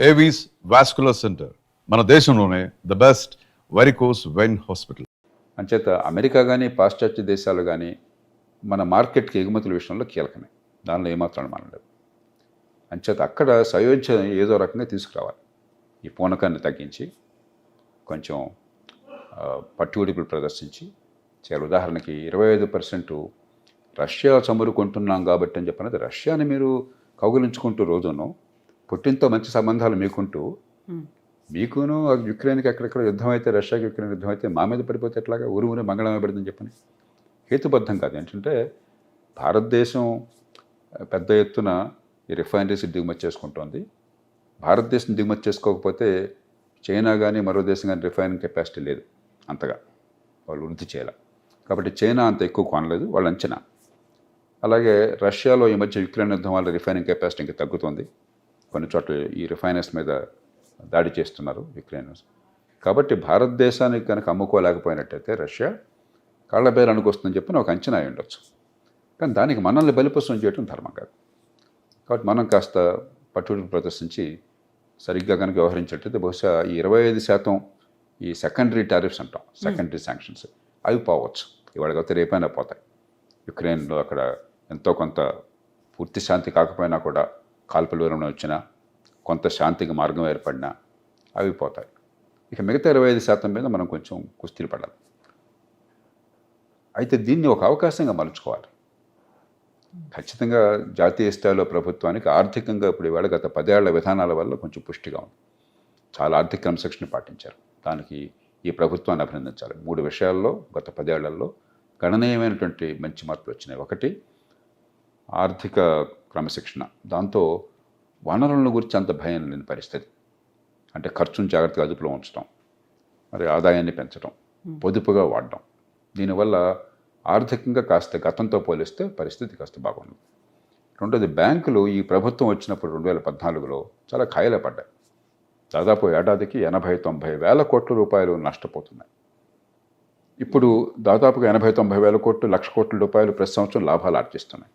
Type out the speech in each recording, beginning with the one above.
Avis vascular centre మన దేశంలోనే the best varicose vein hospital. అంచేత అమెరికా కానీ పాశ్చాత్య దేశాలు కానీ మన మార్కెట్కి ఎగుమతుల విషయంలో కీలకమే, దానిలో ఏమాత్రం అనుమానం లేదు. అంచేత అక్కడ సయోధ్య ఏదో రకంగా తీసుకురావాలి. ఈ పూనకాన్ని తగ్గించి కొంచెం పట్టువిడుపులు ప్రదర్శించి చేయాలి. ఉదాహరణకి 25% రష్యా చమురు కొంటున్నాం కాబట్టి అని చెప్పినది, రష్యాని మీరు కౌగులించుకుంటూ రోజును పుట్టినతో మంచి సంబంధాలు మీకుంటూ మీకును యుక్రెయిన్కి ఎక్కడెక్కడ యుద్ధం అయితే, రష్యాకి యుక్రెయిన్ యుద్ధం అయితే మా మీద పడిపోతే ఎట్లాగా ఊరు మంగళమే పడుతుందని చెప్పని హేతుబద్ధం కాదు. ఏంటంటే భారతదేశం పెద్ద ఎత్తున ఈ రిఫైనరీస్ దిగుమతి చేసుకుంటోంది. భారతదేశం దిగుమతి చేసుకోకపోతే చైనా కానీ మరో దేశం కానీ రిఫైనింగ్ కెపాసిటీ లేదు, అంతగా వాళ్ళు వృద్ధి చేయాలి. కాబట్టి చైనా అంత ఎక్కువ కొనలేదు వాళ్ళ అంచనా. అలాగే రష్యాలో ఈ మధ్య యుక్రెయిన్ యుద్ధం వల్ల రిఫైనింగ్ కెపాసిటీ ఇంకా తగ్గుతుంది. కొన్ని చోట్ల ఈ రిఫైనర్స్ మీద దాడి చేస్తున్నారు యుక్రెయినర్స్. కాబట్టి భారతదేశానికి కనుక అమ్ముకోలేకపోయినట్టయితే రష్యా కాళ్ళబేరానికి వస్తుందని చెప్పి ఒక అంచనా అయి ఉండొచ్చు. కానీ దానికి మనల్ని బలిపశం చేయడం ధర్మం కాదు. కాబట్టి మనం కాస్త పట్టుదల ప్రదర్శించి సరిగ్గా కనుక వ్యవహరించేటైతే బహుశా ఈ 25% ఈ సెకండరీ టారిఫ్స్ అంటాం, సెకండరీ శాంక్షన్స్, అవి పోవచ్చు. ఇవాళ కాకపోతే రేపైనా పోతాయి. యుక్రెయిన్లో అక్కడ ఎంతో కొంత పూర్తి శాంతి కాకపోయినా కూడా కాల్పుల విరమణ వచ్చినా, కొంత శాంతికి మార్గం ఏర్పడినా అవి పోతాయి. ఇక మిగతా 25% మీద మనం కొంచెం కుస్తీలు పడాలి. అయితే దీన్ని ఒక అవకాశంగా మలుచుకోవాలి. ఖచ్చితంగా జాతీయ స్థాయిలో ప్రభుత్వానికి ఆర్థికంగా ఇప్పుడు ఇవాళ గత 10 ఏళ్ల విధానాల వల్ల కొంచెం పుష్టిగా ఉంది. చాలా ఆర్థిక క్రమశిక్షణ పాటించారు. దానికి ఈ ప్రభుత్వాన్ని అభినందించాలి. 3 విషయాల్లో గత 10 ఏళ్లలో గణనీయమైనటువంటి మంచి మార్పులు వచ్చినాయి. ఒకటి ఆర్థిక క్రమశిక్షణ, దాంతో వనరులను గురించి అంత భయం లేని పరిస్థితి. అంటే ఖర్చును జాగ్రత్తగా అదుపులో ఉంచడం, మరి ఆదాయాన్ని పెంచడం, పొదుపుగా వాడడం. దీనివల్ల ఆర్థికంగా కాస్త గతంతో పోలిస్తే పరిస్థితి కాస్త బాగుంది. రెండోది బ్యాంకులు ఈ ప్రభుత్వం వచ్చినప్పుడు 2014లో చాలా ఖాయిలా పడ్డాయి. దాదాపు ఏడాదికి 80-90 వేల కోట్ల రూపాయలు నష్టపోతున్నాయి. ఇప్పుడు దాదాపుగా 80-90 వేల కోట్లు, 1,00,000 కోట్ల రూపాయలు ప్రతి సంవత్సరం లాభాలు ఆర్జిస్తున్నాయి.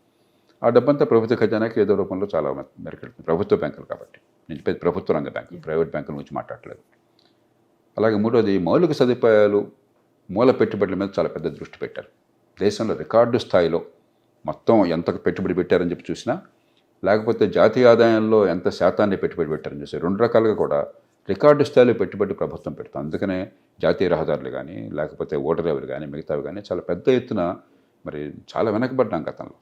ఆ డబ్బంతా ప్రభుత్వ ఖజానాకి ఏదో రూపంలో చాలా మెరుకెళ్తుంది. ప్రభుత్వ బ్యాంకులు కాబట్టి, నేను ప్రభుత్వ రంగ బ్యాంకులు, ప్రైవేట్ బ్యాంకుల గురించి మాట్లాడలేదు. అలాగే మూడోది మౌలిక సదుపాయాలు, మూల పెట్టుబడుల మీద చాలా పెద్ద దృష్టి పెట్టారు. దేశంలో రికార్డు స్థాయిలో మొత్తం ఎంత పెట్టుబడి పెట్టారని చెప్పి చూసినా, లేకపోతే జాతీయ ఆదాయంలో ఎంత శాతాన్ని పెట్టుబడి పెట్టారని చూసి, 2 రకాలుగా కూడా రికార్డు స్థాయిలో పెట్టుబడి ప్రభుత్వం పెడుతుంది. అందుకనే జాతీయ రహదారులు కానీ, లేకపోతే ఓడరేవులు కానీ, మిగతావి కానీ చాలా పెద్ద ఎత్తున మరి చాలా వెనకబడ్డాం గతంలో.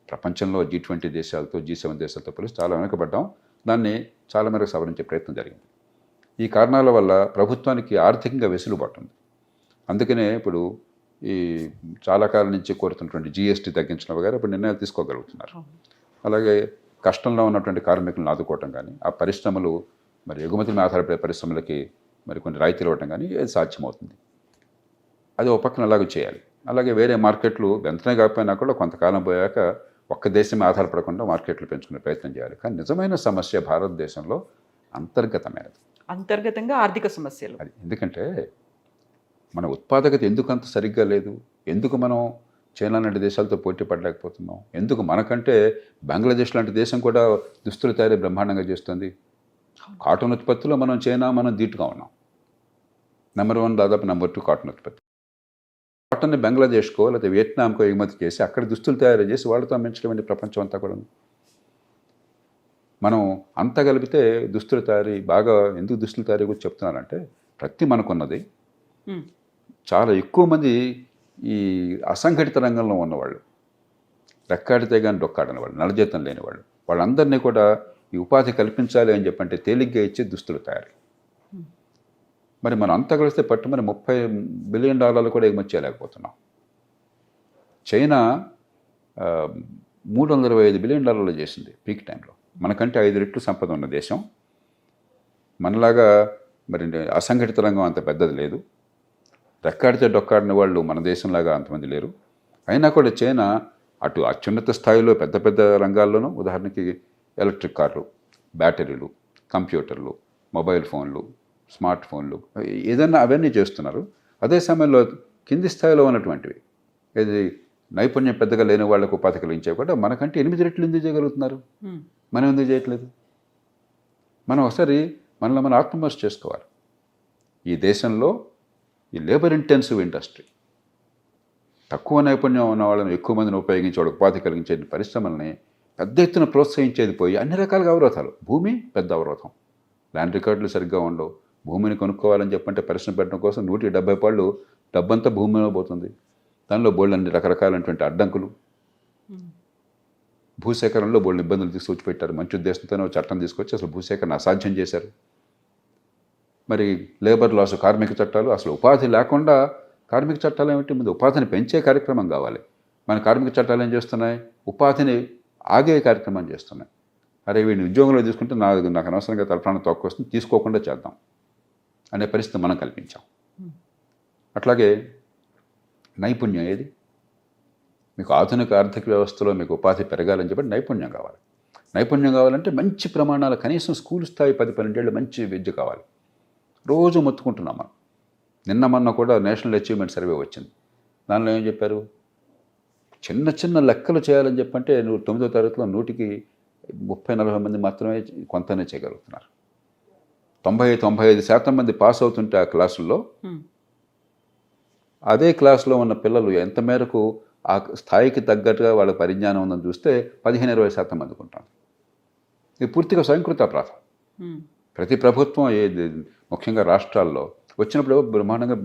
ప్రపంచంలో G20 దేశాలతో, G7 దేశాలతో పోలిసి చాలా వెనకబడ్డాం. దాన్ని చాలా మేరకు సవరించే ప్రయత్నం జరిగింది. ఈ కారణాల వల్ల ప్రభుత్వానికి ఆర్థికంగా వెసులుబాటు ఉంది. అందుకనే ఇప్పుడు ఈ చాలా కాలం నుంచి కోరుతున్నటువంటి GST తగ్గించడం వగైరా ఇప్పుడు నిర్ణయాలు తీసుకోగలుగుతున్నారు. అలాగే కష్టంలో ఉన్నటువంటి కార్మికులను ఆదుకోవటం కానీ, ఆ పరిశ్రమలు మరి ఎగుమతి మీద ఆధారపడే పరిశ్రమలకి మరి కొన్ని రాయితీలు ఇవ్వటం కానీ అది సాధ్యమవుతుంది. అది ఒక పక్కన అలాగే చేయాలి. అలాగే వేరే మార్కెట్లు వెంటనే కాకపోయినా కూడా కొంతకాలం పోయాక ఒక్క దేశమే ఆధారపడకుండా మార్కెట్లు పెంచుకునే ప్రయత్నం చేయాలి. కానీ నిజమైన సమస్య భారతదేశంలో అంతర్గతమైనది, అంతర్గతంగా ఆర్థిక సమస్యలు. అది ఎందుకంటే మన ఉత్పాదకత ఎందుకు అంత సరిగ్గా లేదు, ఎందుకు మనం చైనా లాంటి దేశాలతో పోటీ పడలేకపోతున్నాం, ఎందుకు మనకంటే బంగ్లాదేశ్ లాంటి దేశం కూడా దుస్తుల తయారీ బ్రహ్మాండంగా చేస్తుంది. కాటన్ ఉత్పత్తిలో మనం ధీటుగా ఉన్నాం. నెంబర్ 1 దాదాపు నెంబర్ 2 కాటన్ ఉత్పత్తి. కాటన్ని బంగ్లాదేశ్కో లేకపోతే వియత్నాంకో ఎగుమతి చేసి అక్కడ దుస్తులు తయారు చేసి వాళ్ళతో అమ్మించడం ప్రపంచం అంతా కూడా. మనం అంతా కలిపితే దుస్తుల తయారీ బాగా, ఎందుకు దుస్తుల తయారీ గురించి చెప్తున్నానంటే ప్రతి మనకున్నది చాలా ఎక్కువ మంది ఈ అసంఘటిత రంగంలో ఉన్నవాళ్ళు, రెక్కాడితే కానీ డొక్కాడని వాళ్ళు, నలజీతం లేని వాళ్ళు, వాళ్ళందరినీ కూడా ఈ ఉపాధి కల్పించాలి అని చెప్పంటే తేలిగ్గా ఇచ్చే దుస్తులు తయారీ. మరి మనం అంతా కలిస్తే పట్టుమని $30 బిలియన్ కూడా ఎగుమతి చేయలేకపోతున్నాం. చైనా $325 బిలియన్ చేసింది పీక్ టైంలో. మనకంటే 5 రెట్లు సంపద ఉన్న దేశం. మనలాగా మరి అసంఘటిత రంగం అంత పెద్దది లేదు. రెక్కాడితే డొక్కాడిన వాళ్ళు మన దేశంలాగా అంతమంది లేరు. అయినా కూడా చైనా అటు అత్యున్నత స్థాయిలో పెద్ద పెద్ద రంగాల్లోనూ, ఉదాహరణకి ఎలక్ట్రిక్ కార్లు, బ్యాటరీలు, కంప్యూటర్లు, మొబైల్ ఫోన్లు, స్మార్ట్ ఫోన్లు, ఏదన్నా అవన్నీ చేస్తున్నారు. అదే సమయంలో కింది స్థాయిలో ఉన్నటువంటివి, ఇది నైపుణ్యం పెద్దగా లేని వాళ్ళకు ఉపాధి కలిగించే కూడా మనకంటే 8 రెట్లు ఎందుకు చేయగలుగుతున్నారు, మనం ఎందుకు చేయట్లేదు? మనం ఒకసారి మనల్ని మనం ఆత్మవిమర్శ చేసుకోవాలి. ఈ దేశంలో ఈ లేబర్ ఇంటెన్సివ్ ఇండస్ట్రీ, తక్కువ నైపుణ్యం ఉన్న వాళ్ళని ఎక్కువ మందిని ఉపయోగించి వాళ్ళకి ఉపాధి కలిగించే పరిశ్రమల్ని పెద్ద ఎత్తున ప్రోత్సహించేది పోయి అన్ని రకాలుగా అవరోధాలు. భూమి పెద్ద అవరోధం, ల్యాండ్ రికార్డులు సరిగ్గా ఉండవు. భూమిని కొనుక్కోవాలని చెప్పంటే పరిశ్రమ పెట్టడం కోసం 170 పాళ్ళు డబ్బంతా భూమిలో పోతుంది. దానిలో బోల్డన్ని రకరకాలైనటువంటి అడ్డంకులు, భూసేకరణలో బోల్డ్ ఇబ్బందులు తీసుకొచ్చి పెట్టారు. మంచి ఉద్దేశంతోనే చట్టం తీసుకొచ్చి అసలు భూసేకరణ అసాధ్యం చేశారు. మరి లేబర్ లాస్, కార్మిక చట్టాలు, అసలు ఉపాధి లేకుండా కార్మిక చట్టాలు ఏమిటి? ముందు ఉపాధిని పెంచే కార్యక్రమం కావాలి. మన కార్మిక చట్టాలు ఏం చేస్తున్నాయి? ఉపాధిని ఆగే కార్యక్రమం చేస్తున్నాయి. అరే వీడిని ఉద్యోగంలో తీసుకుంటే నాకు అనవసరంగా తలప్రాణం తక్కువ వస్తుంది, తీసుకోకుండా చేద్దాం అనే పరిస్థితి మనం కల్పించాం. అట్లాగే నైపుణ్యం ఏది? మీకు ఆధునిక ఆర్థిక వ్యవస్థలో మీకు ఉపాధి పెరగాలని చెప్పి నైపుణ్యం కావాలి. నైపుణ్యం కావాలంటే మంచి ప్రమాణాలు, కనీసం స్కూల్ స్థాయి 10-12 ఏళ్ళు మంచి విద్య కావాలి. రోజు మొత్తుకుంటున్నాం మనం. నిన్న మొన్న కూడా నేషనల్ అచీవ్మెంట్ సర్వే వచ్చింది. దానిలో ఏం చెప్పారు? చిన్న చిన్న లెక్కలు చేయాలని చెప్పంటే 9వ తరగతిలో 100కి 30-40 మంది మాత్రమే కొంతనే చేయగలుగుతున్నారు. 90-95% మంది పాస్ అవుతుంటే ఆ క్లాసుల్లో, అదే క్లాసులో ఉన్న పిల్లలు ఎంత మేరకు ఆ స్థాయికి తగ్గట్టుగా వాళ్ళ పరిజ్ఞానం ఉందని చూస్తే 15-20% మందికి ఉంటాం. ఇది పూర్తిగా స్వయంకృత అపరాధం. ప్రతి ప్రభుత్వం ముఖ్యంగా రాష్ట్రాల్లో వచ్చినప్పుడు బ్రహ్మాండంగా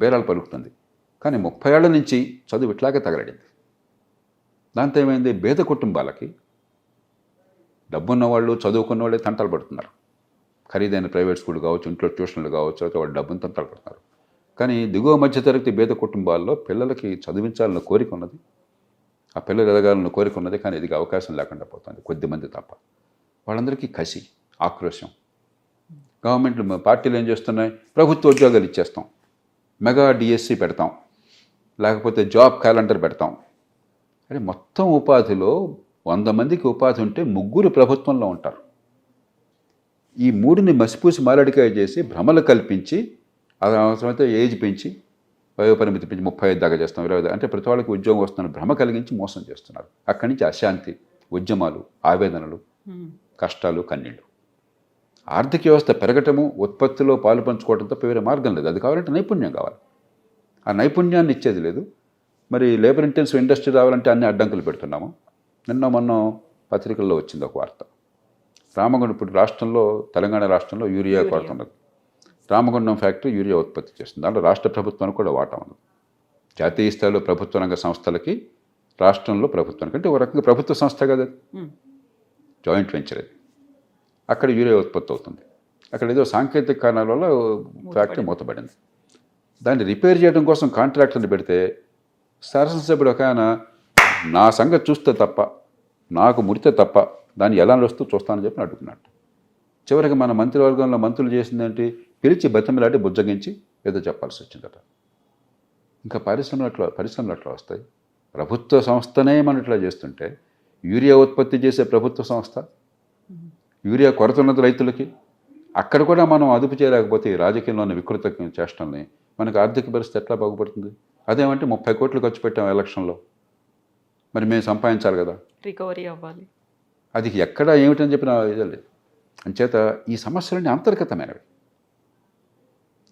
బేరాలు పలుకుతుంది. కానీ 30 ఏళ్ల నుంచి చదువు ఇట్లాగే తగలడింది. దాంతో ఏమైంది? పేద కుటుంబాలకి డబ్బున్న వాళ్ళు, చదువుకున్న వాళ్ళే తంటలు పడుతున్నారు. ఖరీదైన ప్రైవేట్ స్కూల్ కావచ్చు, ఇంట్లో ట్యూషన్లు కావచ్చు, అయితే వాళ్ళు డబ్బును తంటలు పడుతున్నారు. కానీ దిగువ మధ్యతరగతి పేద కుటుంబాల్లో పిల్లలకి చదివించాలన్న కోరిక ఉన్నది, ఆ పిల్లలు ఎదగాలన్న కోరిక ఉన్నది. కానీ ఇది అవకాశం లేకుండా పోతుంది, కొద్దిమంది తప్ప. వాళ్ళందరికీ కసి, ఆక్రోశం. గవర్నమెంట్ పార్టీలు ఏం చేస్తున్నాయి? ప్రభుత్వ ఉద్యోగాలు ఇచ్చేస్తాం, మెగా డిఎస్సి పెడతాం, లేకపోతే జాబ్ క్యాలెండర్ పెడతాం. అంటే మొత్తం ఉపాధిలో 100 మందికి ఉపాధి ఉంటే 3 ప్రభుత్వంలో ఉంటారు. ఈ 3ని మసిపూసి మారడికాయ చేసి భ్రమలు కల్పించి, అది అవసరమైతే ఏజ్ పెంచి, వయోపరిమితి పెంచి 35 దాకా చేస్తాం, 20 అంటే ప్రతి వాళ్ళకి ఉద్యోగం వస్తున్న భ్రమ కలిగించి మోసం చేస్తున్నారు. అక్కడి నుంచి అశాంతి, ఉద్యమాలు, ఆవేదనలు, కష్టాలు, కన్నీళ్ళు. ఆర్థిక వ్యవస్థ పెరగటము, ఉత్పత్తిలో పాలు పంచుకోవడంతో వేరే మార్గం లేదు. అది కావాలంటే నైపుణ్యం కావాలి. ఆ నైపుణ్యాన్ని ఇచ్చేది లేదు. మరి లేబర్ ఇంటెన్సివ్ ఇండస్ట్రీ రావాలంటే అన్ని అడ్డంకులు పెడుతున్నాము. నిన్న మొన్న పత్రికల్లో వచ్చింది ఒక వార్త. రామగుండం, ఇప్పుడు రాష్ట్రంలో, తెలంగాణ రాష్ట్రంలో యూరియా కొరత ఉన్నది. రామగుండం ఫ్యాక్టరీ యూరియా ఉత్పత్తి చేస్తుంది. దాంట్లో రాష్ట్ర ప్రభుత్వానికి కూడా వాటా ఉన్నది. జాతీయ స్థాయిలో ప్రభుత్వ రంగ సంస్థలకి, రాష్ట్రంలో ప్రభుత్వానికి, అంటే ఒక రకంగా ప్రభుత్వ సంస్థ కదా, జాయింట్ వెంచర్ అది. అక్కడ యూరియా ఉత్పత్తి అవుతుంది. అక్కడ ఏదో సాంకేతిక కారణాల వల్ల ఫ్యాక్టరీ మూతపడింది. దాన్ని రిపేర్ చేయడం కోసం కాంట్రాక్టర్ని పెడితే శాసనసభ్యుడు ఒక ఆయన, నా సంగతి చూస్తే తప్ప, నాకు ముడితే తప్ప దాన్ని ఎలా వస్తూ చూస్తానని చెప్పి అడుగుతున్నాడు. చివరికి మన మంత్రివర్గంలో మంత్రులు చేసిందేంటి? పిలిచి బతిమలాడి బుజ్జగించి ఏదో చెప్పాల్సి వచ్చిందట. ఇంకా పరిశ్రమలు అట్లా వస్తాయి. ప్రభుత్వ సంస్థనే మనం ఇట్లా చేస్తుంటే, యూరియా ఉత్పత్తి చేసే ప్రభుత్వ సంస్థ, యూరియా కొరత ఉన్నది రైతులకి, అక్కడ కూడా మనం అదుపు చేయలేకపోతే ఈ రాజకీయంలోని వికృత చేష్టల్ని, మనకు ఆర్థిక పరిస్థితి ఎట్లా బాగుపడుతుంది? అదేమంటే 30 కోట్లు ఖర్చు పెట్టాం ఎలక్షన్లో, మరి మేము సంపాదించాలి కదా, రికవరీ అవ్వాలి. అది ఎక్కడ ఏమిటని చెప్పిన ఇదే లేదు. అంచేత ఈ సమస్యలన్నీ అంతర్గతమైనవి.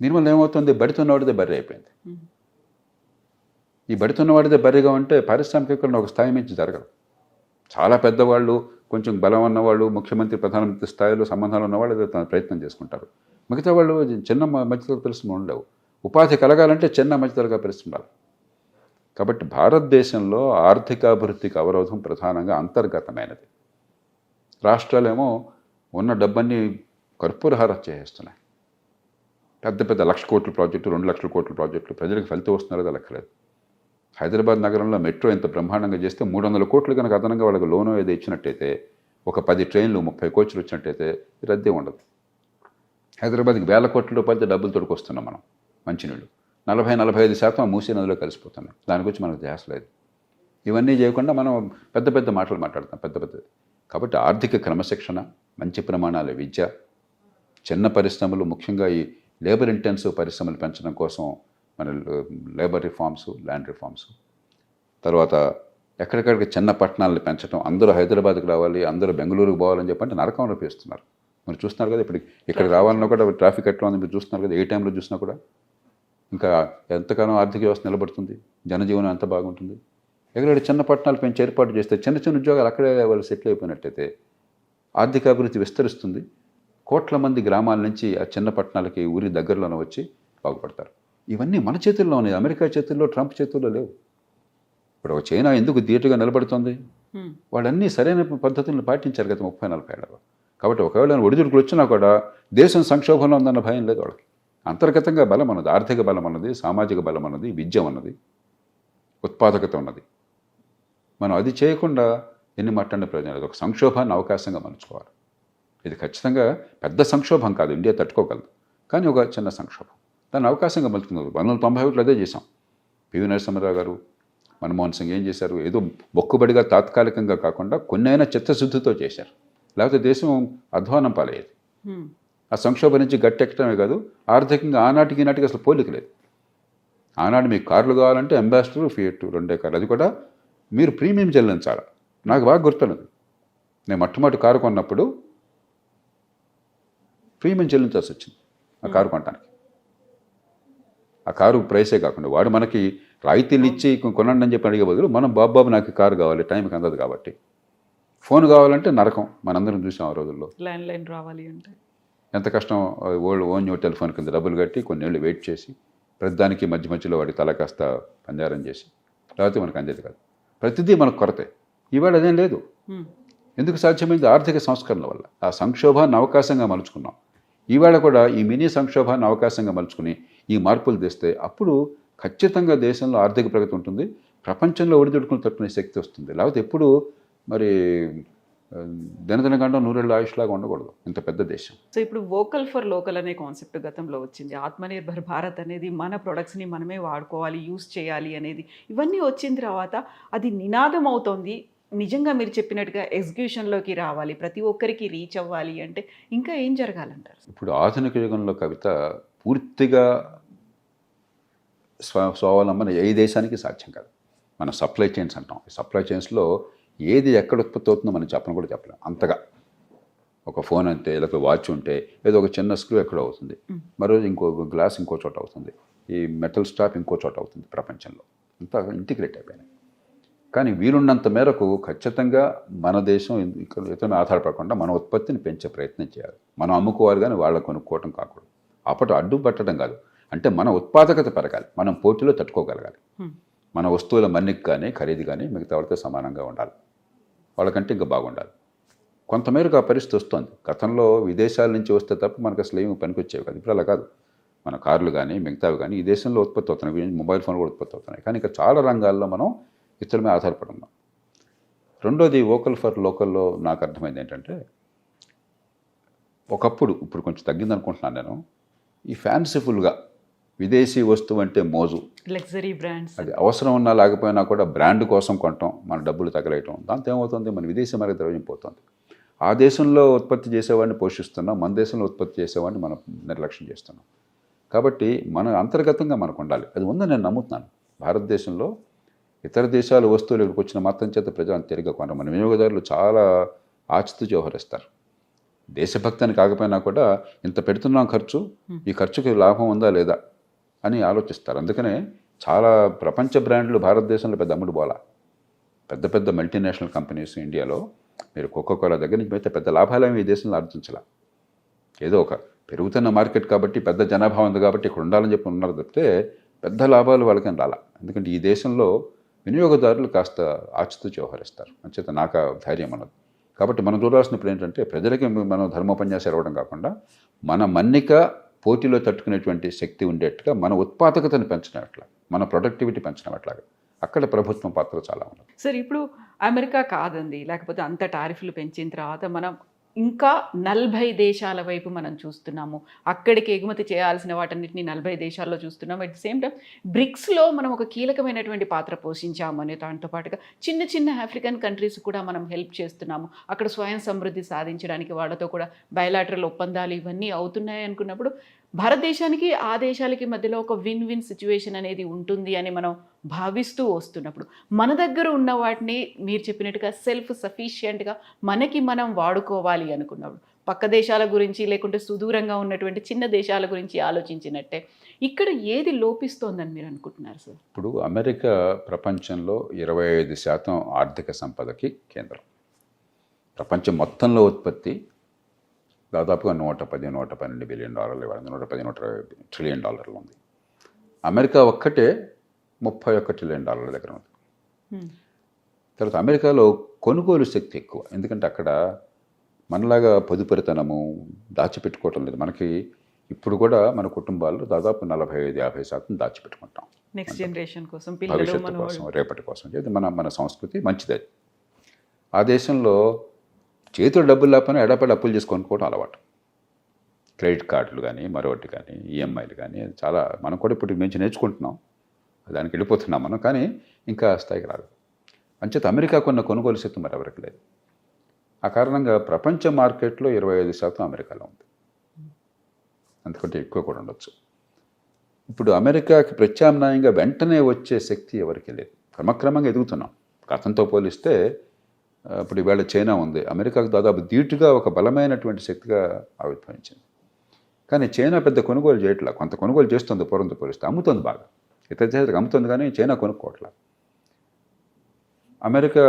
దీనివల్ల ఏమవుతుంది? బడితున్నవాడిదే బర్రె అయిపోయింది. ఈ బడితున్నవాడిదే బర్రెగా ఉంటే పారిశ్రామికీకరణ ఒక స్థాయి మించి జరగదు. చాలా పెద్దవాళ్ళు, కొంచెం బలం ఉన్నవాళ్ళు, ముఖ్యమంత్రి, ప్రధానమంత్రి స్థాయిలో సంబంధాలు ఉన్నవాళ్ళు ఏదో ప్రయత్నం చేసుకుంటారు. మిగతా వాళ్ళు చిన్న మధ్యతరగతి పరిశ్రమలు ఉండవు. ఉపాధి కలగాలంటే చిన్న మధ్యతరగతి పరిశ్రమ ఉండాలి. కాబట్టి భారతదేశంలో ఆర్థికాభివృద్ధికి అవరోధం ప్రధానంగా అంతర్గతమైనది. రాష్ట్రాలేమో ఉన్న డబ్బన్నీ కర్పూరహారం చేసేస్తున్నాయి. పెద్ద పెద్ద 1,00,000 కోట్ల ప్రాజెక్టు, 2 లక్షల కోట్ల ప్రాజెక్టులు, ప్రజలకు ఫలితం వస్తున్నారో అది లెక్కలేదు. హైదరాబాద్ నగరంలో మెట్రో ఎంత బ్రహ్మాండంగా చేస్తే 300 కోట్లు కనుక అదనంగా వాళ్ళకి లోను ఏదో ఇచ్చినట్టయితే, ఒక 10 ట్రైన్లు 30 కోచ్లు వచ్చినట్టయితే రద్దీ ఉండదు. హైదరాబాద్కి 1,000 కోట్ల రూపాయలతో డబ్బులు తొడుకొస్తున్నాం మనం. మంచినీళ్ళు 40-45% మూసీ నదిలో కలిసిపోతున్నాయి. దాని గురించి మనకు ధ్యాస లేదు. ఇవన్నీ చేయకుండా మనం పెద్ద పెద్ద మాటలు మాట్లాడతాం, పెద్ద పెద్దది. కాబట్టి ఆర్థిక క్రమశిక్షణ, మంచి ప్రమాణాల విద్య, చిన్న పరిశ్రమలు, ముఖ్యంగా ఈ లేబర్ ఇంటెన్సివ్ పరిశ్రమలు పెంచడం కోసం మన లేబర్ రిఫార్మ్స్, ల్యాండ్ రిఫార్మ్స్, తర్వాత ఎక్కడికక్కడికి చిన్న పట్టణాలను పెంచడం. అందరూ హైదరాబాద్కి రావాలి, అందరూ బెంగళూరుకు పోవాలని చెప్పంటే నరకంలో పేస్తున్నారు. మీరు చూస్తున్నారు కదా ఇప్పుడు ఇక్కడికి రావాలన్నా కూడా ట్రాఫిక్ ఎట్లా ఉంది మీరు చూస్తున్నారు కదా, ఏ టైంలో చూసినా కూడా. ఇంకా ఎంతకాలం ఆర్థిక వ్యవస్థ నిలబడుతుంది, జనజీవనం ఎంత బాగుంటుంది. ఎక్కడైనా చిన్న పట్టణాలు పెంచి ఏర్పాటు చేస్తే చిన్న చిన్న ఉద్యోగాలు అక్కడే వాళ్ళు సెటిల్ అయిపోయినట్టయితే ఆర్థిక అభివృద్ధి విస్తరిస్తుంది. కోట్ల మంది గ్రామాల నుంచి ఆ చిన్న పట్టణాలకి ఊరి దగ్గరలోనే వచ్చి బాగుపడతారు. ఇవన్నీ మన చేతుల్లో ఉన్నాయి, అమెరికా చేతుల్లో, ట్రంప్ చేతుల్లో లేవు. ఇప్పుడు చైనా ఎందుకు ధీటుగా నిలబడుతుంది? వాళ్ళన్నీ సరైన పద్ధతులను పాటించారు గత 30-40 ఏళ్ళలో. కాబట్టి ఒకవేళ ఒడిదుడుకులు వచ్చినా కూడా దేశం సంక్షోభంలో ఉందన్న భయం లేదు వాళ్ళకి. అంతర్గతంగా బలం ఉన్నది, ఆర్థిక బలం ఉన్నది, సామాజిక బలం ఉన్నది, విద్య ఉన్నది, ఉత్పాదకత ఉన్నది. మనం అది చేయకుండా ఎన్ని మాట్లాడిన ప్రయోజనం లేదు. ఒక సంక్షోభాన్ని అవకాశంగా మలుచుకోవాలి. ఇది ఖచ్చితంగా పెద్ద సంక్షోభం కాదు, ఇండియా తట్టుకోగలదు, కానీ ఒక చిన్న సంక్షోభం. దాన్ని అవకాశంగా మలుచుకున్నారు. 1991 అదే చేశాం. పివి నరసింహారావు గారు, మన్మోహన్ సింగ్ ఏం చేశారు? ఏదో మొక్కుబడిగా తాత్కాలికంగా కాకుండా కొన్నైనా చిత్తశుద్ధితో చేశారు. లేకపోతే దేశం అధ్వానం పాలయ్యేది. ఆ సంక్షోభం నుంచి గట్టెక్కడమే కాదు, ఆర్థికంగా ఆనాటికి ఈనాటికి అసలు పోలిక లేదు. ఆనాడు మీకు కార్లు కావాలంటే అంబాసిడర్, ఫియట్ 2 కార్లు, అది కూడా మీరు ప్రీమియం చెల్లించాలి. నాకు బాగా గుర్తున్నది, నేను మొట్టమొదటి కారు కొన్నప్పుడు ప్రీమియం చెల్లించాల్సి వచ్చింది ఆ కారు కొనడానికి. ఆ కారు ప్రైసే కాకుండా వాడు మనకి రాయితీలు ఇచ్చి కొనండి అని చెప్పి అడిగే బదులు మనం బాబాబు నాకు కారు కావాలి, టైంకి అందదు కాబట్టి. ఫోన్ కావాలంటే నరకం, మనందరం చూసాం ఆ రోజుల్లో. ల్యాండ్లైన్ రావాలి అంటే ఎంత కష్టం. ఓన్ టెలిఫోన్ కింద డబ్బులు కట్టి కొన్నేళ్ళు వెయిట్ చేసి ప్రతిదానికి మధ్య మధ్యలో వాడి తల కాస్త పంజారం చేసి లేకపోతే మనకు అందేది కాదు. ప్రతిదీ మనకు కొరతే. ఇవాళ అదేం లేదు. ఎందుకు సాధ్యమైంది? ఆర్థిక సంస్కరణల వల్ల. ఆ సంక్షోభాన్ని అవకాశంగా మలుచుకున్నాం. ఈవేళ కూడా ఈ మినీ సంక్షోభాన్ని అవకాశంగా మలుచుకుని ఈ మార్పులు తెస్తే అప్పుడు ఖచ్చితంగా దేశంలో ఆర్థిక ప్రగతి ఉంటుంది, ప్రపంచంలో ఒడిదుడుకులు తట్టుకునే శక్తి వస్తుంది. లేకపోతే ఎప్పుడు మరి దినదినగండం 100 ఏళ్ళ ఆయుష్లాగా ఉండకూడదు ఇంత పెద్ద దేశం. సో ఇప్పుడు వోకల్ ఫర్ లోకల్ అనే కాన్సెప్ట్ గతంలో వచ్చింది. ఆత్మనిర్భర్ భారత్ అనేది మన ప్రొడక్ట్స్ని మనమే వాడుకోవాలి, యూస్ చేయాలి అనేది, ఇవన్నీ వచ్చిన తర్వాత అది నినాదం అవుతోంది. నిజంగా మీరు చెప్పినట్టుగా ఎగ్జిక్యూషన్లోకి రావాలి, ప్రతి ఒక్కరికి రీచ్ అవ్వాలి అంటే ఇంకా ఏం జరగాలంటారు? ఇప్పుడు ఆధునిక యుగంలో కవిత పూర్తిగా స్వావలంబన ఏ దేశానికి సాధ్యం కాదు. మనం సప్లై చైన్స్ అంటాం. ఈ సప్లై చైన్స్లో ఏది ఎక్కడ ఉత్పత్తి అవుతుందో మనం చెప్పను కూడా చెప్పలేం. అంతగా ఒక ఫోన్ అంతే, లేకపోతే వాచ్ ఉంటే ఏదో ఒక చిన్న స్క్రూ ఎక్కడో అవుతుంది, మరో ఇంకో గ్లాస్ ఇంకో చోట అవుతుంది, ఈ మెటల్ స్టాప్ ఇంకో చోట అవుతుంది. ప్రపంచంలో అంతా ఇంటిగ్రేట్ అయిపోయినాయి. కానీ వీలున్నంత మేరకు ఖచ్చితంగా మన దేశం ఇతర ఆధారపడకుండా మన ఉత్పత్తిని పెంచే ప్రయత్నం చేయాలి. మనం అమ్ముకోవాలి, కానీ వాళ్ళ కొనుక్కోవటం కాకూడదు. అప్పటి అడ్డు పట్టడం కాదు, అంటే మన ఉత్పాదకత పెరగాలి, మనం పోటీలో తట్టుకోగలగాలి. మన వస్తువుల మన్నిక కానీ ఖరీదు కానీ మిగతా వాళ్ళతో సమానంగా ఉండాలి, వాళ్ళకంటే ఇంకా బాగుండాలి. కొంతమేరకు ఆ పరిస్థితి వస్తుంది. గతంలో విదేశాల నుంచి వస్తే తప్ప మనకు అసలు ఏమి పనికొచ్చేవి కాదు. ఇప్పుడు అలా కాదు. మన కార్లు కానీ మిగతావి కానీ ఈ దేశంలో ఉత్పత్తి అవుతున్నాయి, మొబైల్ ఫోన్ కూడా ఉత్పత్తి అవుతున్నాయి. కానీ ఇంకా చాలా రంగాల్లో మనం ఇతరుల మీద ఆధారపడి ఉన్నాం. రెండోది వోకల్ ఫర్ లోకల్లో నాకు అర్థమైంది ఏంటంటే, ఒకప్పుడు, ఇప్పుడు కొంచెం తగ్గింది అనుకుంటున్నాను నేను, ఈ ఫ్యాన్సీఫుల్గా విదేశీ వస్తువు అంటే మోజు, లగ్జరీ బ్రాండ్స్, అది అవసరం ఉన్నా లేకపోయినా కూడా బ్రాండ్ కోసం కొనటం, మన డబ్బులు తగలేయటం, దాంతో ఏమవుతుంది, మన విదేశీ మార్గ ద్రవ్యం పోతుంది. ఆ దేశంలో ఉత్పత్తి చేసేవాడిని పోషిస్తున్నాం, మన దేశంలో ఉత్పత్తి చేసేవాడిని మనం నిర్లక్ష్యం చేస్తున్నాం. కాబట్టి మన అంతర్గతంగా మనకు ఉండాలి. అది ఉందని నేను నమ్ముతున్నాను. భారతదేశంలో ఇతర దేశాల వస్తువులు ఇక్కడికి వచ్చిన మాత్రం చేత ప్రజలు తిరిగి కొనరు. మన వినియోగదారులు చాలా ఆచితూచి వ్యవహరిస్తారు. దేశభక్తి అని కాకపోయినా కూడా ఇంత పెడుతున్నాం ఖర్చు, ఈ ఖర్చుకి లాభం ఉందా లేదా అని ఆలోచిస్తారు. అందుకనే చాలా ప్రపంచ బ్రాండ్లు భారతదేశంలో పెద్ద అమ్ముడు పోలా. పెద్ద పెద్ద మల్టీనేషనల్ కంపెనీస్ ఇండియాలో మీరు కోకోకోలా దగ్గర నుంచి అయితే పెద్ద లాభాలేమి ఈ దేశంలో ఆర్జించాల. ఏదో ఒక పెరుగుతున్న మార్కెట్ కాబట్టి, పెద్ద జనాభా ఉంది కాబట్టి ఇక్కడ ఉండాలని చెప్పి ఉన్నారు తప్పితే పెద్ద లాభాలు వాళ్ళకని రాలా. ఎందుకంటే ఈ దేశంలో వినియోగదారులు కాస్త ఆచితూచి వ్యవహరిస్తారు. అంచేత నాకు ధైర్యం అన్నది. కాబట్టి మనం చూడాల్సినప్పుడు ఏంటంటే, ప్రజలకి మనం ధర్మోపన్యాసం ఇవ్వడం కాకుండా మన మన్నిక పోటీలో తట్టుకునేటువంటి శక్తి ఉండేట్టుగా మన ఉత్పాదకతను పెంచడం ఎట్లా, మన ప్రొడక్టివిటీ పెంచడం ఎట్లాగా, అక్కడ ప్రభుత్వం పాత్ర చాలా ఉంది. సార్ ఇప్పుడు అమెరికా కాదండి, లేకపోతే అంత టారిఫ్లు పెంచిన తర్వాత మనం ఇంకా 40 దేశాల వైపు మనం చూస్తున్నాము. అక్కడికి ఎగుమతి చేయాల్సిన వాటన్నిటిని 40 దేశాల్లో చూస్తున్నాము. అట్ ది సేమ్ టైం బ్రిక్స్లో మనం ఒక కీలకమైనటువంటి పాత్ర పోషించాము అనే దాంతో పాటుగా చిన్న చిన్న ఆఫ్రికన్ కంట్రీస్ కూడా మనం హెల్ప్ చేస్తున్నాము. అక్కడ స్వయం సమృద్ధి సాధించడానికి వాళ్ళతో కూడా బయలాటరల్ ఒప్పందాలు ఇవన్నీ అవుతున్నాయి అనుకున్నప్పుడు భారతదేశానికి ఆ దేశాలకి మధ్యలో ఒక విన్ విన్ సిచ్యువేషన్ అనేది ఉంటుంది అని మనం భావిస్తూ వస్తున్నప్పుడు, మన దగ్గర ఉన్న వాటిని మీరు చెప్పినట్టుగా సెల్ఫ్ సఫిషియెంట్గా మనకి మనం వాడుకోవాలి అనుకున్నప్పుడు పక్క దేశాల గురించి లేకుంటే సుదూరంగా ఉన్నటువంటి చిన్న దేశాల గురించి ఆలోచించినట్టే ఇక్కడ ఏది లోపిస్తోందని మీరు అనుకుంటున్నారు సార్? ఇప్పుడు అమెరికా ప్రపంచంలో 25% ఆర్థిక సంపదకి కేంద్రం. ప్రపంచం మొత్తంలో ఉత్పత్తి దాదాపుగా $112 బిలియన్, $120 ట్రిలియన్ ఉంది. అమెరికా ఒక్కటే $31 ట్రిలియన్ దగ్గర ఉంది. తర్వాత అమెరికాలో కొనుగోలు శక్తి ఎక్కువ, ఎందుకంటే అక్కడ మనలాగా పొదుపరితనము దాచిపెట్టుకోవటం లేదు. మనకి ఇప్పుడు కూడా మన కుటుంబాల్లో దాదాపు 45-50% దాచిపెట్టుకుంటాం నెక్స్ట్ జనరేషన్ కోసం, భవిష్యత్తు కోసం, రేపటి కోసం. ఇది మన సంస్కృతి మంచిది. ఆ దేశంలో చేతులు డబ్బులు లేకపోయినా ఎడపడి అప్పులు చేసుకోనుకోవడం అలవాటు. క్రెడిట్ కార్డులు కానీ మరొకటి కానీ ఈఎంఐలు కానీ చాలా మనం కూడా ఇప్పుడు మంచి నేర్చుకుంటున్నాం, దానికి వెళ్ళిపోతున్నాం మనం, కానీ ఇంకా స్థాయికి రాదు. అంచేత అమెరికాకు ఉన్న కొనుగోలు శక్తి మరి ఎవరికి లేదు. ఆ కారణంగా ప్రపంచ మార్కెట్లో 25% అమెరికాలో ఉంది, అంతకంటే ఎక్కువ కూడా ఉండొచ్చు. ఇప్పుడు అమెరికాకి ప్రత్యామ్నాయంగా వెంటనే వచ్చే శక్తి ఎవరికి లేదు. క్రమక్రమంగా ఎదుగుతున్నాం. గతంతో పోలిస్తే ఇప్పుడు ఈవేళ చైనా ఉంది, అమెరికాకు దాదాపు ధీటుగా ఒక బలమైనటువంటి శక్తిగా ఆవిర్భవించింది. కానీ చైనా పెద్ద కొనుగోలు చేయట్లా, కొంత కొనుగోలు చేస్తుంది పూర్వంతో పోలిస్తే, అమ్ముతుంది బాగా, ఇతర దేశాలకు అమ్ముతుంది, కానీ చైనా కొనుక్కోవట్లా. అమెరికా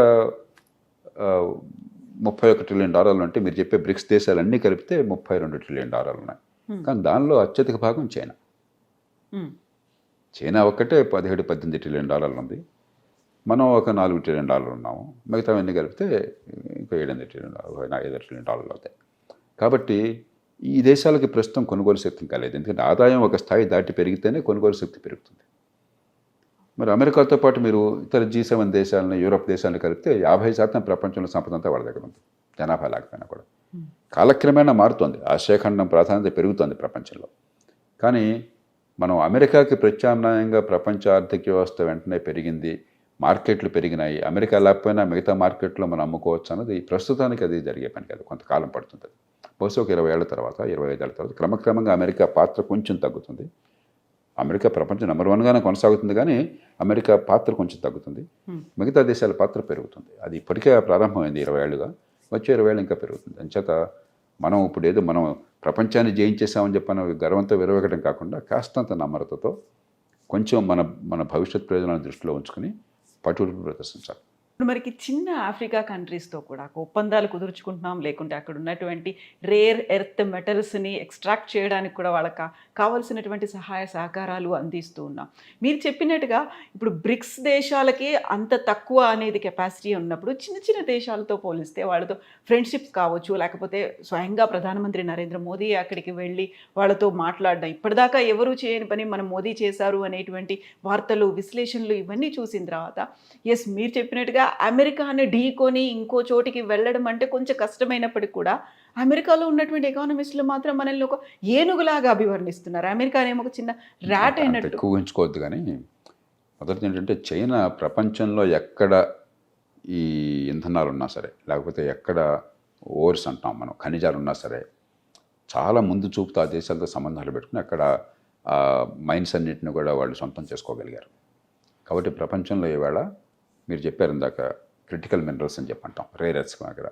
$31 ట్రిలియన్ అంటే మీరు చెప్పే బ్రిక్స్ దేశాలన్నీ కలిపితే $32 ట్రిలియన్ ఉన్నాయి. కానీ దానిలో అత్యధిక భాగం చైనా. చైనా ఒక్కటే $17-18 ట్రిలియన్ ఉంది. మనం ఒక $4 ట్రిలియన్ ఉన్నాము. మిగతావన్నీ కలిపితే ఇంకా $7 ట్రిలియన్, $5 ట్రిలియన్ అవుతాయి. కాబట్టి ఈ దేశాలకి ప్రస్తుతం కొనుగోలు శక్తి ఇంకా లేదు, ఎందుకంటే ఆదాయం ఒక స్థాయి దాటి పెరిగితేనే కొనుగోలు శక్తి పెరుగుతుంది. మరి అమెరికాతో పాటు మీరు ఇతర G7 దేశాలను, యూరోప్ దేశాలను కలిపితే 50% ప్రపంచంలో సంపద అంతా వాళ్ళ దగ్గర ఉంది, జనాభా లేకపోయినా కూడా. కాలక్రమేణా మారుతుంది, ఆసియాఖండం ప్రాధాన్యత పెరుగుతుంది ప్రపంచంలో. కానీ మనం అమెరికాకి ప్రత్యామ్నాయంగా ప్రపంచ ఆర్థిక వ్యవస్థ వెంటనే పెరిగింది, మార్కెట్లు పెరిగినాయి, అమెరికా లేకపోయినా మిగతా మార్కెట్లో మనం అమ్ముకోవచ్చు అన్నది ప్రస్తుతానికి అది జరిగే పని కాదు, కొంతకాలం పడుతుంది. బహుశా ఒక 20 ఏళ్ల తర్వాత, 25 ఏళ్ల తర్వాత క్రమక్రమంగా అమెరికా పాత్ర కొంచెం తగ్గుతుంది. అమెరికా ప్రపంచం నెంబర్ 1గానే కొనసాగుతుంది, కానీ అమెరికా పాత్ర కొంచెం తగ్గుతుంది, మిగతా దేశాల పాత్ర పెరుగుతుంది. అది ఇప్పటికే ప్రారంభమైంది 20 ఏళ్ళుగా, వచ్చే 20 ఏళ్ళు ఇంకా పెరుగుతుంది. అంచేత మనం ఇప్పుడు ఏదో మనం ప్రపంచాన్ని జయించేసామని చెప్పిన గర్వంతో విరవగడం కాకుండా కాస్తంత నమ్రతతో కొంచెం మన భవిష్యత్ ప్రయోజనాలను దృష్టిలో ఉంచుకుని పట్టుదల ప్రదర్శించాలి. ఇప్పుడు మనకి చిన్న ఆఫ్రికా కంట్రీస్తో కూడా ఒప్పందాలు కుదుర్చుకుంటున్నాం, లేకుంటే అక్కడ ఉన్నటువంటి రేర్ ఎర్త్ మెటల్స్ని ఎక్స్ట్రాక్ట్ చేయడానికి కూడా వాళ్ళకి కావాల్సినటువంటి సహాయ సహకారాలు అందిస్తూ ఉన్నాం. మీరు చెప్పినట్టుగా ఇప్పుడు బ్రిక్స్ దేశాలకి అంత తక్కువ అనేది కెపాసిటీ ఉన్నప్పుడు చిన్న చిన్న దేశాలతో పోలిస్తే వాళ్ళతో ఫ్రెండ్షిప్ కావచ్చు, లేకపోతే స్వయంగా ప్రధానమంత్రి నరేంద్ర మోదీ అక్కడికి వెళ్ళి వాళ్ళతో మాట్లాడడం, ఇప్పటిదాకా ఎవరు చేయని పని మనం మోదీ చేశారు అనేటువంటి వార్తలు, విశ్లేషణలు ఇవన్నీ చూసిన తర్వాత ఎస్ మీరు చెప్పినట్టుగా అమెరికాని ఢీకొని ఇంకో చోటికి వెళ్ళడం అంటే కొంచెం కష్టమైనప్పటికీ కూడా అమెరికాలో ఉన్నటువంటి ఎకానమిస్టులు మాత్రం మనల్ని ఒక ఏనుగులాగా అభివర్ణిస్తున్నారు. అమెరికా అనేమో ఒక చిన్న ర్యాట్ అయినట్టు. ఊహించుకోవద్దు. కానీ మొదటి ఏంటంటే చైనా ప్రపంచంలో ఎక్కడ ఈ ఇంధనాలు ఉన్నా సరే, లేకపోతే ఎక్కడ ఓర్స్ అంటాం మనం, ఖనిజాలు ఉన్నా సరే, చాలా ముందు చూపుతూ ఆ దేశాలతో సంబంధాలు పెట్టుకుని అక్కడ మైన్స్ అన్నింటిని కూడా వాళ్ళు సొంతం చేసుకోగలిగారు. కాబట్టి ప్రపంచంలో ఈవేళ మీరు చెప్పారు ఇందాక క్రిటికల్ మినరల్స్ అని చెప్పంటాం, రేర్ ఎర్త్స్, అక్కడ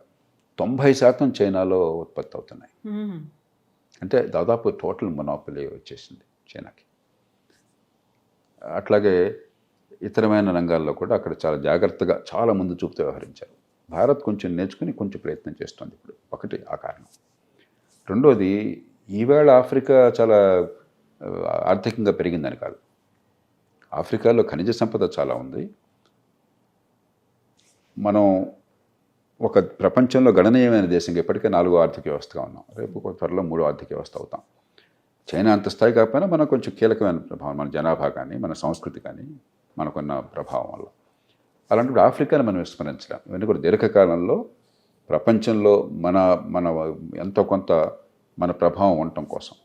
90% చైనాలో ఉత్పత్తి అవుతున్నాయి. అంటే దాదాపు టోటల్ మొనోపలీ వచ్చేసింది చైనాకి. అట్లాగే ఇతరమైన రంగాల్లో కూడా అక్కడ చాలా జాగ్రత్తగా, చాలా ముందు చూపుతూ వ్యవహరించారు. భారత్ కొంచెం నేర్చుకుని కొంచెం ప్రయత్నం చేస్తుంది ఇప్పుడు. ఒకటి ఆ కారణం. రెండోది, ఈవేళ ఆఫ్రికా చాలా ఆర్థికంగా పెరిగిందని కాదు, ఆఫ్రికాలో ఖనిజ సంపద చాలా ఉంది. మనం ఒక ప్రపంచంలో గణనీయమైన దేశంగా ఇప్పటికే 4వ ఆర్థిక వ్యవస్థగా ఉన్నాం, రేపు త్వరలో 3వ ఆర్థిక వ్యవస్థ అవుతాం. చైనా అంత స్థాయి కాకపోయినా మనం కొంచెం కీలకమైన ప్రభావం, మన జనాభా కానీ మన సంస్కృతి కానీ మనకున్న ప్రభావం వల్ల. అలాంటి ఆఫ్రికాని మనం విస్మరించలేం. ఇవన్నీ కూడా దీర్ఘకాలంలో ప్రపంచంలో మన ఎంతో కొంత మన ప్రభావం ఉండటం కోసం,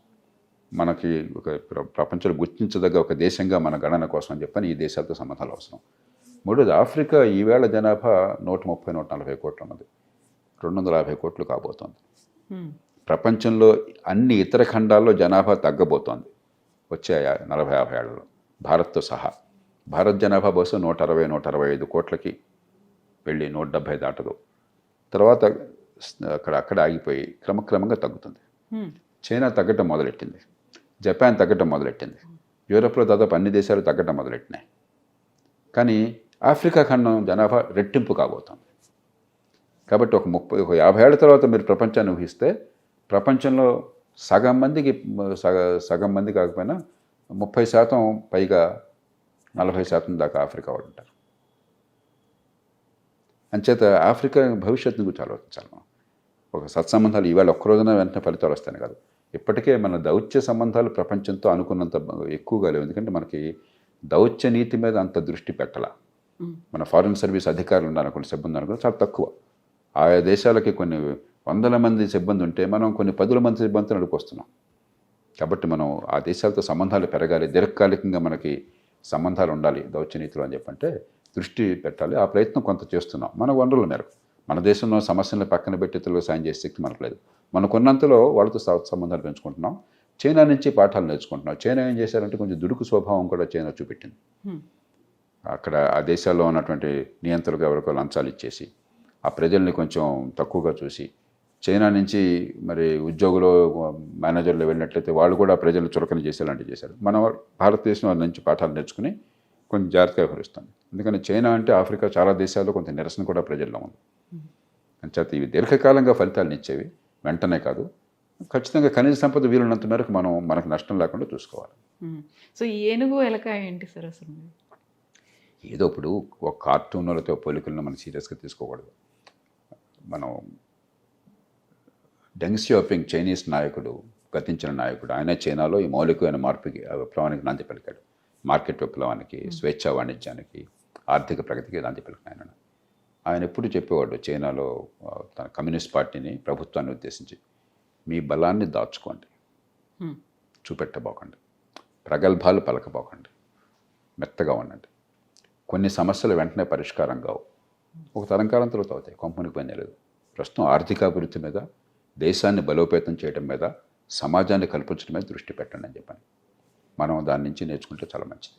మనకి ఒక ప్రపంచంలో గుర్తించదగ్గ ఒక దేశంగా మన గణన కోసం అని చెప్పని ఈ దేశాలతో సంబంధాలు అవసరం. మూడోది, ఆఫ్రికా ఈవేళ జనాభా 130-140 కోట్లు ఉన్నది, 250 కోట్లు కాబోతోంది. ప్రపంచంలో అన్ని ఇతర ఖండాల్లో జనాభా తగ్గబోతోంది వచ్చే 40-50 ఏళ్లలో, భారత్తో సహా. భారత్ జనాభా బహుశా 160-165 కోట్లకి వెళ్ళి 170 దాటదు. తర్వాత అక్కడ ఆగిపోయి క్రమక్రమంగా తగ్గుతుంది. Hmm. చైనా తగ్గటం మొదలెట్టింది, జపాన్ తగ్గటం మొదలెట్టింది, యూరోప్లో దాదాపు అన్ని దేశాలు తగ్గటం మొదలెట్టినాయి. కానీ ఆఫ్రికా ఖండం జనాభా రెట్టింపు కాబోతుంది. కాబట్టి ఒక 50 ఏళ్ల తర్వాత మీరు ప్రపంచాన్ని ఊహిస్తే ప్రపంచంలో సగం మంది కాకపోయినా 30% పైగా 40% దాకా ఆఫ్రికా వాళ్ళు ఉంటారు. అంచేత ఆఫ్రికా భవిష్యత్తు గురించి ఆలోచించాలి మనం. ఒక సత్సంబంధాలు ఈవేళ ఒక్క రోజున వెంటనే ఫలితాలు వస్తాయి కాదు. ఇప్పటికే మన దౌత్య సంబంధాలు ప్రపంచంతో అనుకున్నంత ఎక్కువగా లేవు. ఎందుకంటే మనకి దౌత్య నీతి మీద అంత దృష్టి పెట్టాల. మన ఫారిన్ సర్వీస్ అధికారులు ఉన్నారు, కొన్ని సిబ్బంది అనుకుని చాలా తక్కువ. ఆయా దేశాలకి కొన్ని 100 మంది సిబ్బంది ఉంటే మనం కొన్ని 10 మంది సిబ్బందితో నడుపుకొస్తున్నాం. కాబట్టి మనం ఆ దేశాలతో సంబంధాలు పెరగాలి, దీర్ఘకాలికంగా మనకి సంబంధాలు ఉండాలి దౌత్య నీతిలో అని చెప్పంటే దృష్టి పెట్టాలి. ఆ ప్రయత్నం కొంత చేస్తున్నాం మన వనరుల మేరకు. మన దేశంలో సమస్యలను పక్కన పెట్టి ఇతరులకు సాయం చేసే శక్తి మనకు లేదు. మనకున్నంతలో వాళ్ళతో సంబంధాలు పెంచుకుంటున్నాం. చైనా నుంచి పాఠాలు నేర్చుకుంటున్నాం. చైనా ఏం చేశారంటే కొంచెం దుడుకు స్వభావం కూడా చైనా చూపెట్టింది. అక్కడ ఆ దేశాల్లో ఉన్నటువంటి నియంత్రణకు ఎవరికో లంచాలు ఇచ్చేసి ఆ ప్రజల్ని కొంచెం తక్కువగా చూసి, చైనా నుంచి మరి ఉద్యోగులు మేనేజర్లు వెళ్ళినట్లయితే వాళ్ళు కూడా ప్రజలు చులకన చేసేలాంటివి చేశారు. మన భారతదేశం వాళ్ళ నుంచి పాఠాలు నేర్చుకుని కొంచెం జాగ్రత్తగా వ్యవహరిస్తుంది. ఎందుకంటే చైనా అంటే ఆఫ్రికా చాలా దేశాల్లో కొంత నిరసన కూడా ప్రజల్లో ఉంది. అంచేత ఇవి దీర్ఘకాలంగా ఫలితాలను ఇచ్చేవి, వెంటనే కాదు. ఖచ్చితంగా ఖనిజ సంపద వీలున్నంత మేరకు మనకు నష్టం లేకుండా చూసుకోవాలి. సో ఈ ఏనుగు ఎలక ఏంటి సార్ అసలు? ఏదో ఇప్పుడు ఒక కార్టూన్లతో పోలికలను మనం సీరియస్గా తీసుకోకూడదు. మనం డెంగ్ సియాపింగ్ చైనీస్ నాయకుడు, గతించిన నాయకుడు, ఆయన చైనాలో ఈ మౌలికమైన మార్పుకి విప్లవానికి నాంది పలికాడు. మార్కెట్ విప్లవానికి, స్వేచ్ఛా వాణిజ్యానికి, ఆర్థిక ప్రగతికి నాంది పలికిన ఆయన ఎప్పుడు చెప్పేవాడు చైనాలో తన కమ్యూనిస్ట్ పార్టీని, ప్రభుత్వాన్ని ఉద్దేశించి, మీ బలాన్ని దాచుకోండి, చూపెట్టబోకండి, ప్రగల్భాలు పలకబోకండి, మెత్తగా ఉండండి. కొన్ని సమస్యలు వెంటనే పరిష్కారం కావు, ఒక తరంకాలం తర్వాత అవుతాయి, కొంపనికి పని లేదు. ప్రస్తుతం ఆర్థికాభివృద్ధి మీద, దేశాన్ని బలోపేతం చేయడం మీద, సమాజాన్ని కల్పించడం మీద దృష్టి పెట్టండి అని చెప్పాను. మనం దాని నుంచి నేర్చుకుంటే చాలా మంచిది.